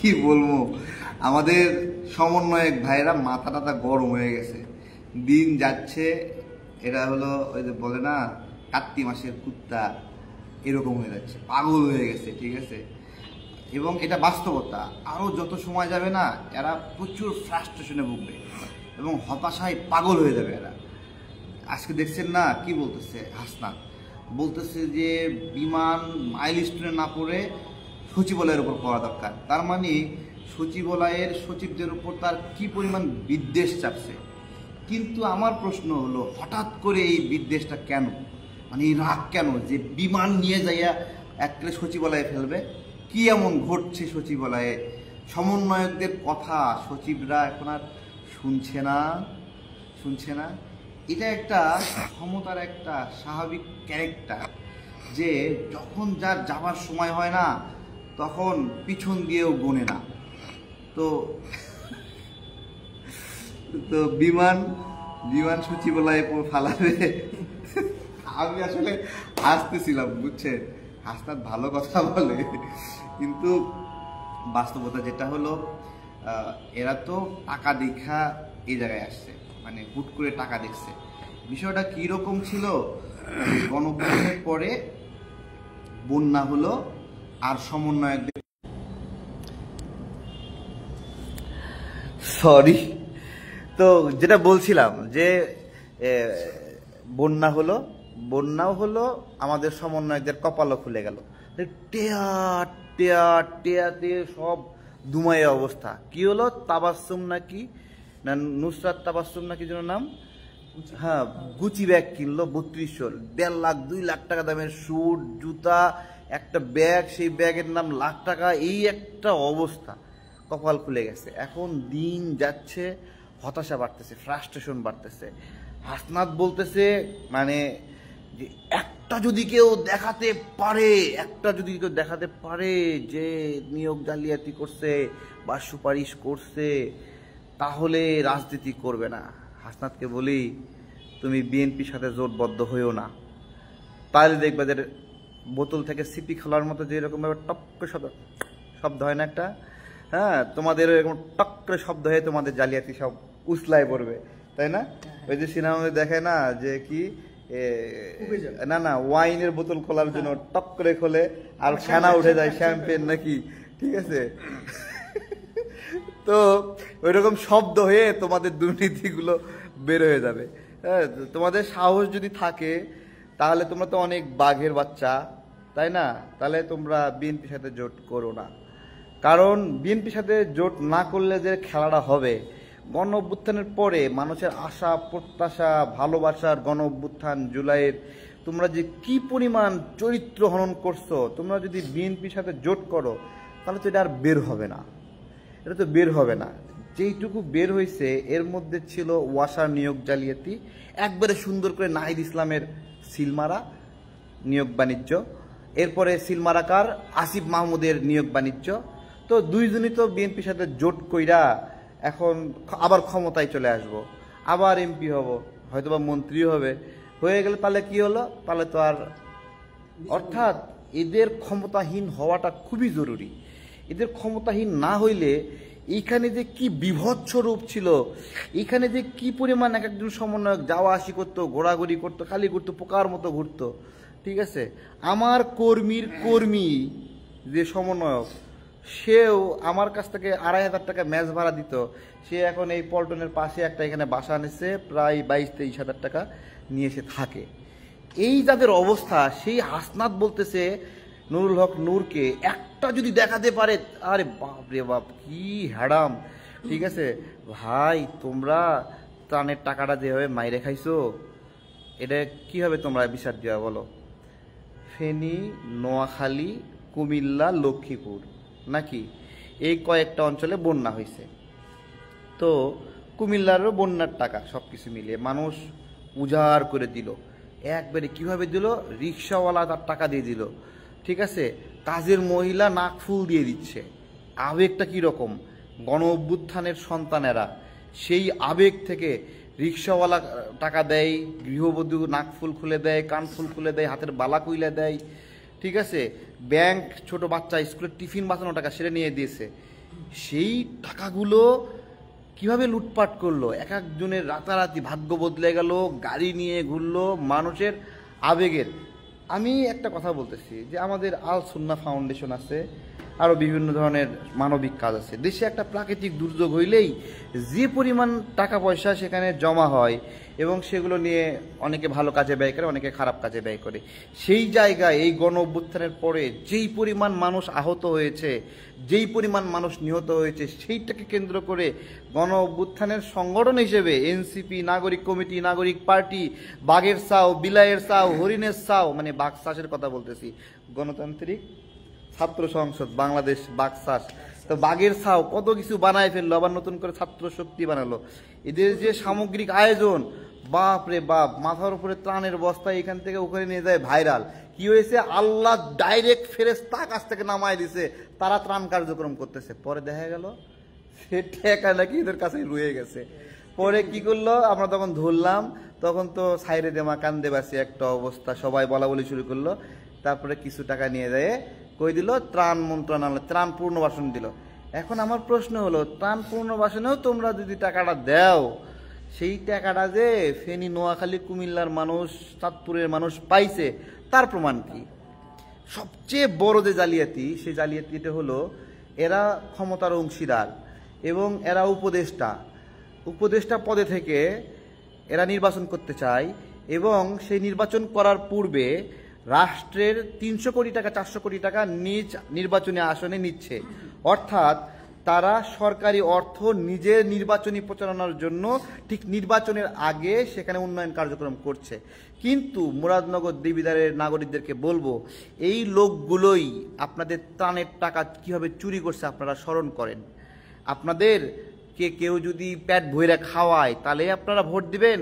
কি বলবো, আমাদের সমন্বয়ক ভাইরা মাথা টাথা গরম হয়ে গেছে। দিন যাচ্ছে, এরা হলো ওই যে বলে না কার্তিক মাসের কুত্তা, এরকম হয়ে যাচ্ছে, পাগল হয়ে গেছে। ঠিক আছে, এবং এটা বাস্তবতা। আরও যত সময় যাবে না, এরা প্রচুর ফ্রাস্ট্রেশনে ভুগবে এবং হতাশায় পাগল হয়ে যাবে এরা। আজকে দেখছেন না কি বলতেছে হাসনাত, বলতেছে যে বিমান মাইলস্টোনে না পড়ে সচিবালয়ের উপর পড়া দরকার। তার মানে সচিবালয়ের সচিবদের উপর তার কি পরিমাণ বিদ্বেষ চাপছে। কিন্তু আমার প্রশ্ন হলো, হঠাৎ করে এই বিদ্বেষটা কেন, মানে এই রাগ কেন যে বিমান নিয়ে যাইয়া একটা সচিবালয়ে ফেলবে? কি এমন ঘটছে সচিবালয়ে? সমন্বয়কদের কথা সচিবরা এখন আর শুনছে না। এটা একটা ক্ষমতার একটা স্বাভাবিক ক্যারেক্টার, যে যখন যার যাবার সময় হয় না, তখন পিছন দিয়েও গোনে না। তো তো বিমান সচিবালয়ে ফালাবে। আমি আসলে হাসতেছিলাম, বুঝছেন, হাসনাত ভালো কথা বলে, কিন্তু বাস্তবতা যেটা হলো, এরা তো টাকা দেখা এই জায়গায় আসছে, মানে হুট করে টাকা দেখছে। বিষয়টা কীরকম ছিল, গণঅভ্যুত্থানের পরে বন্যা হলো, আর সমন্বয়কদের সরি, তো যেটা বলছিলাম যে বন্যাও হলো, আমাদের সমন্বয়কদের কপালও খুলে গেল। টেয়াতে সব দুমাইয়া অবস্থা। কি হলো, তাবাসসুম নাকি না নুসরাত তাবাসসুম নাকি যেন নাম, হ্যাঁ, গুচি ব্যাগ কিনলো 3200, 1.5 লাখ 2 লাখ টাকা দামের স্যুট জুতা, একটা ব্যাগ, সেই ব্যাগের নাম লাখ টাকা। এই একটা অবস্থা, কপাল খুলে গেছে। এখন দিন যাচ্ছে, হতাশা বাড়তেছে, ফ্রাস্ট্রেশন বাড়তেছে। হাসনাত বলতেছে মানে যে একটা যদি কেউ দেখাতে পারে যে নিয়োগ জালিয়াতি করছে বা সুপারিশ করছে, তাহলে রাজনীতি করবে না। হাসনাতকে বলি, তুমি বিএনপির সাথে জোটবদ্ধ হইও না, তাহলে দেখবে যে বোতল থেকে সিপি খোলার মতো যে এরকম ভাবে টক করে শব্দ হয় না একটা, হ্যাঁ, তোমাদের এরকম টক করে শব্দ হয়ে তোমাদের জালিয়াতি সব উসলায় পড়বে, তাই না? ওই যে সিনেমাতে দেখে না যে কি না ওয়াইনের বোতল খোলার জন্য টক করে খোলে আর ফেনা উঠে যায়, শ্যাম্পেন নাকি, ঠিক আছে? তো ওইরকম শব্দ হয়ে তোমাদের দুর্নীতিগুলো বের হয়ে যাবে। হ্যাঁ, তোমাদের সাহস যদি থাকে, তাহলে তোমরা তো অনেক বাঘের বাচ্চা, তাই না? তাহলে তোমরা বিএনপির সাথে জোট করো না, কারণ বিএনপির সাথে জোট না করলে যে খেলাটা হবে, গণ অভ্যুত্থানের পরে মানুষের আশা প্রত্যাশা ভালোবাসার গণ অভ্যুত্থান জুলাইয়ের, তোমরা যে কি পরিমাণ চরিত্র হনন করছো, তোমরা যদি বিএনপির সাথে জোট করো, তাহলে তো এটা আর বের হবে না। যেইটুকু বের হয়েছে এর মধ্যে ছিল ওয়াসার নিয়োগ জালিয়াতি, একবারে সুন্দর করে নাহিদ ইসলামের সিলমারা নিয়োগ বাণিজ্য, এরপরে সিলমারাকার আসিফ মাহমুদের নিয়োগ বাণিজ্য। তো দুইজনই তো বিএনপির সাথে জোট কইরা এখন আবার ক্ষমতায় চলে আসব, আবার এমপি হব, হয়তোবা মন্ত্রী হয়ে গেলে তাহলে কি হলো, তাহলে তো আর, অর্থাৎ এদের ক্ষমতাহীন হওয়াটা খুবই জরুরি। এদের ক্ষমতাহীন না হইলে এইখানে যে কি বিভৎস রূপ ছিল, এইখানে যে কি পরিমাণ এক একজন সমন্বয়ক যাওয়া আসি করতো, ঘোরাঘুরি করতো, খালি ঘুরতো, পোকার মতো ঘুরতো, ঠিক আছে? আমার কর্মী যে সমন্বয়ক, সেও আমার কাছ থেকে 2500 টাকা ম্যাচ ভাড়া দিত, সে এখন এই পল্টনের পাশে একটা এখানে বাসা নিচ্ছে, প্রায় 22-23 হাজার টাকা নিয়ে এসে থাকে। এই যাদের অবস্থা, সেই হাসনাত বলতেছে নুরুল হক নূরকে একটা যদি দেখাতে পারে, আরে বাপ রে বাপ, কি হ্যাডাম! ঠিক আছে ভাই, তোমরা ত্রাণের টাকাটা যেভাবে মাইরে খাইছো, এটা কিভাবে তোমরা বিচার দেওয়া বলো? ফেনী, নোয়াখালী, কুমিল্লা, লক্ষ্মীপুর নাকি এই কয়েকটা অঞ্চলে বন্যা হয়েছে। তো কুমিল্লারও বন্যার টাকা সব কিছু মিলিয়ে মানুষ উজাড় করে দিল। একবারে কিভাবে দিল? রিক্সাওয়ালা তার টাকা দিয়ে দিল, ঠিক আছে? কাজের মহিলা নাকফুল দিয়ে দিচ্ছে। আবেগটা কীরকম? গণ অভ্যুত্থানের সন্তানেরা সেই আবেগ থেকে রিক্সাওয়ালা টাকা দেয়, গৃহবধূ নাকফুল খুলে দেয়, কানফুল খুলে দেয়, হাতের বালা কইলে দেয়, ঠিক আছে? ব্যাংক ছোট বাচ্চা স্কুলের টিফিন বাঁচানো টাকা সেটা নিয়ে দিয়েছে। সেই টাকাগুলো কিভাবে লুটপাট করলো, এক একজনের রাতারাতি ভাগ্য বদলে গেল, গাড়ি নিয়ে ঘুরলো, মানুষের আবেগের। আমি একটা কথা বলতেছি যে আমাদের আল সুন্নাহ ফাউন্ডেশন আছে, আরও বিভিন্ন ধরনের মানবিক কাজ আছে। দেশে একটা প্রাকৃতিক দুর্যোগ হইলেই যে পরিমাণ টাকা পয়সা সেখানে জমা হয় এবং সেগুলো নিয়ে অনেকে ভালো কাজে ব্যয় করে, অনেকে খারাপ কাজে ব্যয় করে। সেই জায়গায় এই গণ অভ্যুত্থানের পরে যেই পরিমাণ মানুষ আহত হয়েছে, যেই পরিমাণ মানুষ নিহত হয়েছে, সেইটাকে কেন্দ্র করে গণ অভ্যুত্থানের সংগঠন হিসেবে এনসিপি, নাগরিক কমিটি, নাগরিক পার্টি, বাঘের সাও, বিলাইয়ের সাও, হরিণের সাও, মানে বাকশাসের কথা বলতেছি, গণতান্ত্রিক ছাত্র সংসদ বাংলাদেশ বাকশাস, তো বাঘের ছাও কত কিছু বানায় ফেললো, আবার নতুন করে ছাত্র শক্তি বানালো। এদের যে সামগ্রিক আয়োজন, বাপ রে বাপ, মাথার উপরে ত্রাণের বস্তা এখান থেকে ওখানে নিয়ে যায় ভাইরাল। কি হয়েছে, আল্লাহ ডাইরেক্ট ফেরেশতা কাছ থেকে নামায় দিছে, তারা ত্রাণ কার্যক্রম করতেছে। পরে দেখা গেল সে ঠেকা নাকি এদের কাছে রয়ে গেছে। পরে কি করলো, আমরা তখন ধরলাম, তখন তো সাইরে দেমা কান্দে বাসি একটা অবস্থা, সবাই বলা বলি শুরু করলো। তারপরে কিছু টাকা নিয়ে যায় কই দিল, ত্রাণ মন্ত্রণালয় ত্রাণ পুনর্বাসন দিল। এখন আমার প্রশ্ন হলো, ত্রাণ পুনর্বাসনেও তোমরা যদি টাকাটা দাও, সেই টাকাটা যে ফেনী, নোয়াখালী, কুমিল্লার মানুষ, চাঁদপুরের মানুষ পাইছে, তার প্রমাণ কি? সবচেয়ে বড় যে জালিয়াতি, সেই জালিয়াতিটা হলো এরা ক্ষমতার অংশীদার এবং এরা উপদেষ্টা পদে থেকে এরা নির্বাচন করতে চায় এবং সেই নির্বাচন করার পূর্বে রাষ্ট্রের 300 কোটি টাকা, 400 কোটি টাকা নিজ নির্বাচনী আসনে নিচ্ছে। অর্থাৎ তারা সরকারি অর্থ নিজের নির্বাচনী প্রচারণার জন্য ঠিক নির্বাচনের আগে সেখানে উন্নয়ন কার্যক্রম করছে। কিন্তু মুরাদনগর দেবিদ্বারের নাগরিকদেরকে বলবো, এই লোকগুলোই আপনাদের ত্রাণের টাকা কিভাবে চুরি করছে আপনারা স্মরণ করেন। আপনাদের কেউ যদি পেট ভইরা খাওয়ায় তাহলে আপনারা ভোট দিবেন,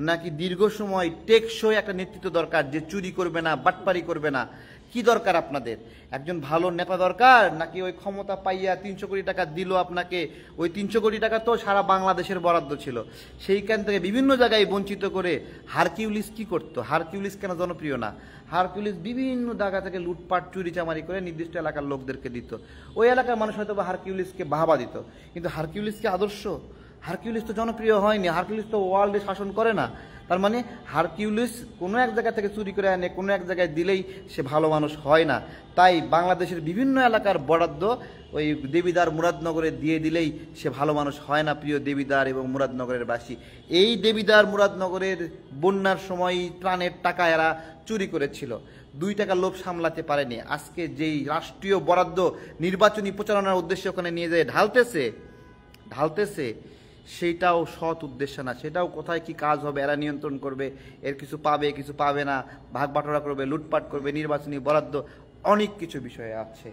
নাকি দীর্ঘ সময় টেকসই একটা নেতৃত্ব দরকার যে চুরি করবে না, বাটপারি করবে না? কি দরকার আপনাদের? একজন ভালো নেতা দরকার, নাকি ওই ক্ষমতা পাইয়া 300 কোটি টাকা দিল আপনাকে, ওই 300 কোটি টাকা তো সারা বাংলাদেশের বরাদ্দ ছিল, সেইখান থেকে বিভিন্ন জায়গায় বঞ্চিত করে? হারকিউলিস কি করতো? হারকিউলিস কেন জনপ্রিয় না? হারকিউলিস বিভিন্ন জায়গা থেকে লুটপাট, চুরি চামারি করে নির্দিষ্ট এলাকার লোকদেরকে দিত। ওই এলাকার মানুষ হয়তো বা হারকিউলিসকে বাহবা দিত, কিন্তু হারকিউলিস কি আদর্শ? হারকিউলিস তো জনপ্রিয় হয়নি, হারকিউলিস তো ওয়ার্ল্ডে শাসন করে না। তার মানে হারকিউলিস কোনো এক জায়গা থেকে চুরি করে আনে, কোনো এক জায়গায় দিলেই সে ভালো মানুষ হয় না। তাই বাংলাদেশের বিভিন্ন এলাকার বরাদ্দ ওই দেবিদ্বার মুরাদনগরে দিয়ে দিলেই সে ভালো মানুষ হয় না, প্রিয় দেবিদ্বার এবং মুরাদনগরের বাসী। এই দেবিদ্বার মুরাদনগরের বন্যার সময় ত্রাণের টাকা এরা চুরি করেছিল, 2 টাকা লোভ সামলাতে পারেনি। আজকে যেই রাষ্ট্রীয় বরাদ্দ নির্বাচনী প্রচারণার উদ্দেশ্যে ওখানে নিয়ে যায় ঢালতেছে, সেইটাও সৎ উদ্দেশ্য না। সেটাও কোথায় কি কাজ হবে এরা নিয়ন্ত্রণ করবে, এর কিছু পাবে কিছু পাবে না, ভাগ বাটোয়ারা করবে, লুটপাট করবে, নির্বাচনী বরাদ্দ, অনেক কিছু বিষয় আছে।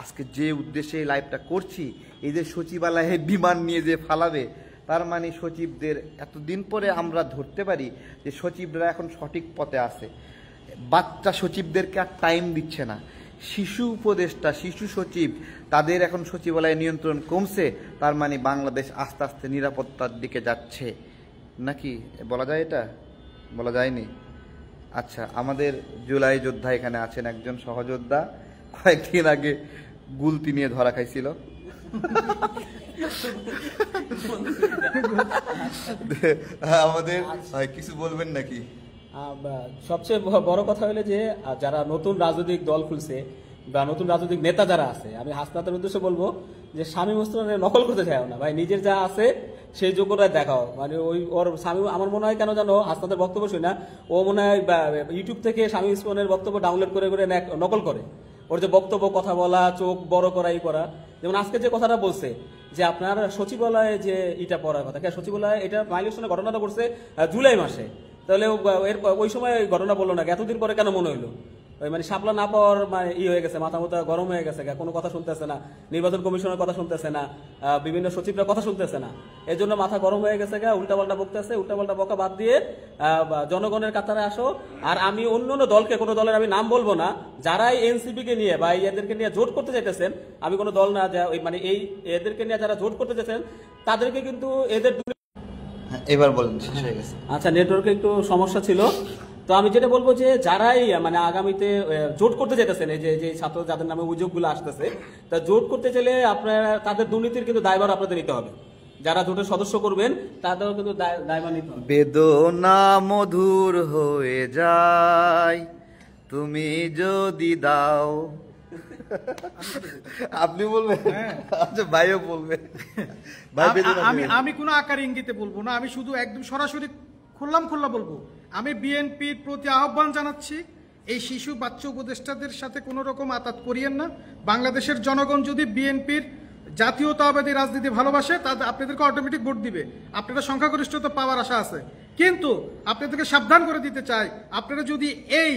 আজকে যে উদ্দেশ্যে এই লাইভটা করছি, এই যে সচিবালয়ে বিমান নিয়ে যে ফালাবে, তার মানে সচিবদের এতদিন পরে আমরা ধরতে পারি যে সচিবরা এখন সঠিক পথে আছে। বাচ্চা সচিবদেরকে আর টাইম দিচ্ছে না। শিশু উপদেষ্টা, শিশু সচিব, তাদের এখন সচিবালয়ে নিয়ন্ত্রণ কমছে। তার মানে বাংলাদেশ আস্তে আস্তে নিরাপত্তার দিকে যাচ্ছে, নাকি বলা যায়? এটা বলা যায়নি। আচ্ছা, আমাদের জুলাই যোদ্ধা এখানে আছেন, একজন সহযোদ্ধা, কয়েকদিন আগে গুলতি নিয়ে ধরা খাইছিল। আমাদের কিছু বলবেন নাকি? সবচেয়ে বড় কথা হলো যে যারা নতুন রাজনৈতিক দল খুলছে বা নতুন রাজনৈতিক নেতা যারা আছে, আমি হাসনাতের উদ্দেশ্যে বলবো যে শামীম ওসমানের নকল করতে চাও না ভাই, নিজের যা আছে সেই যোগ্যতা দেখাও। মানে ওর শামীম, আমার মনে হয় কেন জানো, হাসনাতের বক্তব্য শুনি না, ও মনে হয় ইউটিউব থেকে শামীম ওসমানের বক্তব্য ডাউনলোড করে করে নকল করে। ওর যে বক্তব্য, কথা বলা, চোখ বড় করা, এই করা। যেমন আজকে যে কথাটা বলছে যে আপনার সচিবালয়ে যে ইটা পড়ার কথা, সচিবালয়ে এটা মাইলেশনের ঘটনাটা করছে জুলাই মাসে, তাহলে ওই সময় ঘটনা বললো না, এতদিন পরে কেন মনে হইলো? ওই মানে সাপলা না পাওয়ার মানে হয়ে গেছে, মাথা মাথা গরম হয়ে গেছে, কোনো কথা শুনতেছে না, নির্বাচন কমিশনের কথা শুনতেছে না, বিভিন্ন সচিবরা কথা শুনতেছে না, এই জন্য মাথা গরম হয়ে গেছে, উল্টাপাল্টা বকতেছে। উল্টাপাল্টা বকা বাদ দিয়ে জনগণের কাতারে আসো। আর আমি অন্য দলকে, কোনো দলের আমি নাম বলবো না, যারাই এনসিপি কে নিয়ে বা এদেরকে নিয়ে জোট করতে চাইতেছেন, আমি কোনো দল না, মানে এই এদেরকে নিয়ে যারা জোট করতে চাইছেন তাদেরকে কিন্তু এদের এবার বলেন, শেষ হয়ে গেছে। আচ্ছা, নেটওয়ার্কে একটু সমস্যা ছিল, তো আমি যেটা বলবো যে যারাই মানে আগামীতে জোট করতে চাইতেছেন, এই যে যে ছাত্র যাদের নামে অভিযোগগুলো আসতেছে, তা জোট করতে চাইলে আপনারা তাদের দুর্নীতির কিন্তু দায়ভার আপনাদের নিতে হবে। যারা জোটের সদস্য করবেন তাদেরও কিন্তু দায়ভার নিতে হবে। বেদনা মধুর হয়ে যায় তুমি যদি দাও। আপনি বলবেন? আচ্ছা ভাইও বলবে। আমি কোনো আকার ইঙ্গিতে বলবো না, আমি শুধু একদম সরাসরি খোল্লা বলবো। আমি বিএনপির প্রতি আহ্বান জানাচ্ছি, এই শিশু বাচ্চা উপদেষ্টাদের সাথে কোনো রকম আতাত করিয়েন না। বাংলাদেশের জনগণ যদি বিএনপির জাতীয়তাবাদী রাজনীতি ভালোবাসে, তাদের আপনাদেরকে অটোমেটিক ভোট দিবে, আপনারা সংখ্যাগরিষ্ঠতা পাওয়ার আশা আছে। কিন্তু আপনাদেরকে সাবধান করে দিতে চাই, আপনারা যদি এই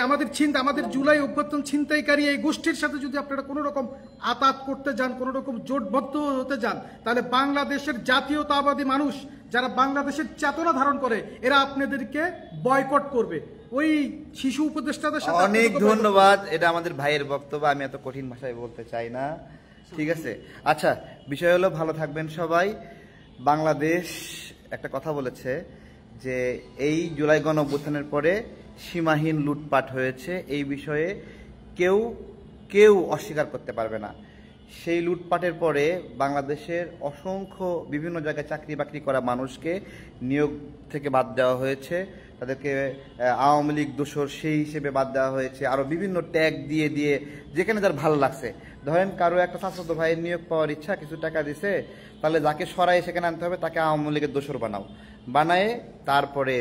আমাদের জুলাই অভ্যর্থন ছিনতাইকারী এই গোষ্ঠীর সাথে যদি আপনারা কোনো রকম আতাত করতে যান, কোনো রকম জোটবদ্ধ হতে যান, তাহলে বাংলাদেশের জাতীয়তাবাদী মানুষ যারা বাংলাদেশের চেতনা ধারণ করে, এরা আপনাদেরকে বয়কট করবে। ওই শিশু উপদেষ্টাদের সাথে অনেক ধন্যবাদ। এটা আমাদের ভাইয়ের বক্তব্য, আমি এত কঠিন ভাষায় বলতে চাই না, ঠিক আছে? আচ্ছা, বিষয় হলো ভালো থাকবেন সবাই। বাংলাদেশ একটা কথা বলেছে যে এই জুলাই গণ অভ্যুত্থানের পরে সীমাহীন লুটপাট হয়েছে, এই বিষয়ে কেউ অস্বীকার করতে পারবে না। সেই লুটপাটের পরে বাংলাদেশের অসংখ্য বিভিন্ন জায়গায় চাকরি বাকরি করা মানুষকে নিয়োগ থেকে বাদ দেওয়া হয়েছে, তাদেরকে আওয়ামী লীগ দোসর সেই হিসেবে বাদ দেওয়া হয়েছে, আরও বিভিন্ন ট্যাগ দিয়ে যেখানে যার ভালো লাগছে। ধরেন কারো একটা ছাত্র ভাইয়ের নিয়োগ পাওয়ার ইচ্ছা, কিছু টাকা দিছে, তাহলে যাকে সরাই সেখানে আনতে হবে, তাকে আওয়ামী লীগের দোসর বানায় তারপরে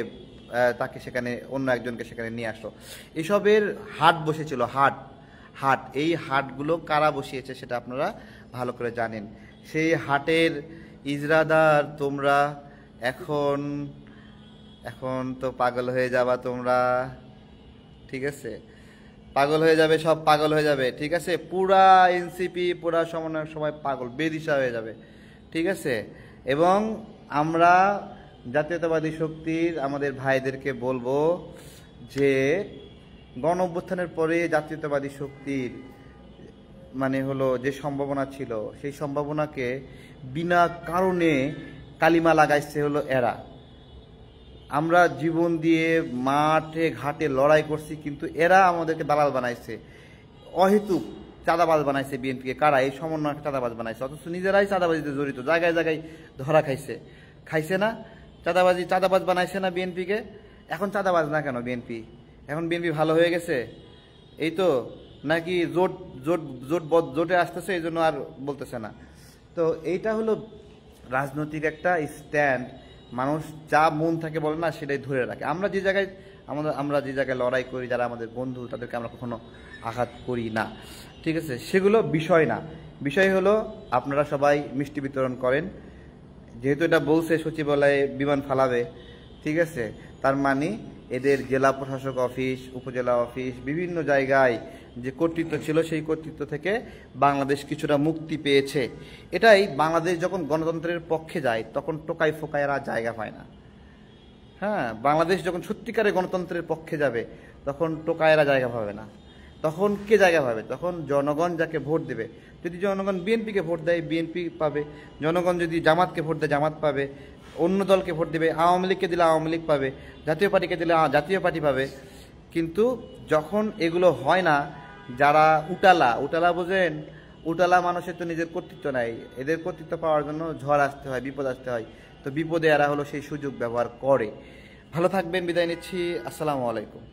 তাকে সেখানে অন্য একজনকে সেখানে নিয়ে আসো। এসবের হাট বসেছিল, হাট এই হাটগুলো কারা বসিয়েছে সেটা আপনারা ভালো করে জানেন। সেই হাটের ইজরাদার তোমরা এখন তো পাগল হয়ে যাবা তোমরা, ঠিক আছে? পাগল হয়ে যাবে, সব পাগল হয়ে যাবে, ঠিক আছে? পুরা এনসিপি, পুরা সমন্বয়ক সবাই পাগল বেদিশা হয়ে যাবে, ঠিক আছে? এবং আমরা জাতীয়তাবাদী শক্তির আমাদের ভাইদেরকে বলবো যে গণ অভ্যুত্থানের পরে জাতীয়তাবাদী শক্তির মানে হলো যে সম্ভাবনা ছিল, সেই সম্ভাবনাকে বিনা কারণে কালিমা লাগাইছে হলো এরা। আমরা জীবন দিয়ে মাঠে ঘাটে লড়াই করছি, কিন্তু এরা আমাদেরকে দালাল বানাইছে, অহেতুক চাঁদাবাজ বানাইছে বিএনপিকে। কারা? এই সমন্বয় চাঁদাবাজ বানাইছে, অথচ নিজেরাই চাঁদাবাজিতে জড়িত, জায়গায় জায়গায় ধরা খাইছে না? চাঁদাবাজ বানাইছে না বিএনপিকে? এখন চাঁদাবাজ না কেন বিএনপি? এখন বিএনপি ভালো হয়ে গেছে এই তো, নাকি জোটে আসতেছে এই জন্য আর বলতেছে না? তো এইটা হলো রাজনৈতিক একটা স্ট্যান্ড। মানুষ যা মন থাকে বলে না, সেটাই ধরে রাখে। আমরা যে জায়গায় লড়াই করি, যারা আমাদের বন্ধু, তাদেরকে আমরা কখনো আঘাত করি না, ঠিক আছে? সেগুলো বিষয় না। বিষয় হলো আপনারা সবাই মিষ্টি বিতরণ করেন। যেহেতু এটা বলছে সচিবালয়ে বিমান ফালাবে, ঠিক আছে, তার মানে এদের জেলা প্রশাসক অফিস, উপজেলা অফিস, বিভিন্ন জায়গায় যে কর্তৃত্ব ছিল, সেই কর্তৃত্ব থেকে বাংলাদেশ কিছুটা মুক্তি পেয়েছে। এটাই বাংলাদেশ যখন গণতন্ত্রের পক্ষে যায়, তখন টোকাই ফোকাইরা জায়গা পায় না। হ্যাঁ, বাংলাদেশ যখন সত্যিকারে গণতন্ত্রের পক্ষে যাবে, তখন টোকাইরা জায়গা পাবে না। তখন কে জায়গা পাবে? তখন জনগণ যাকে ভোট দেবে। যদি জনগণ বিএনপিকে ভোট দেয়, বিএনপি পাবে। জনগণ যদি জামাতকে ভোট দেয়, জামাত পাবে। অন্য দলকে ভোট দেবে, আওয়ামী লীগকে দিলে আওয়ামী লীগ পাবে, জাতীয় পার্টিকে দিলে জাতীয় পার্টি পাবে। কিন্তু যখন এগুলো হয় না, যারা উটালা বোঝেন, উটালা মানুষের তো নিজের কর্তৃত্ব নাই, এদের কর্তৃত্ব পাওয়ার জন্য ঝড় আসতে হয়, বিপদ আসতে হয়। তো বিপদে এরা হলো সেই সুযোগ ব্যবহার করে। ভালো থাকবেন, বিদায় নিচ্ছি। আসসালামু আলাইকুম।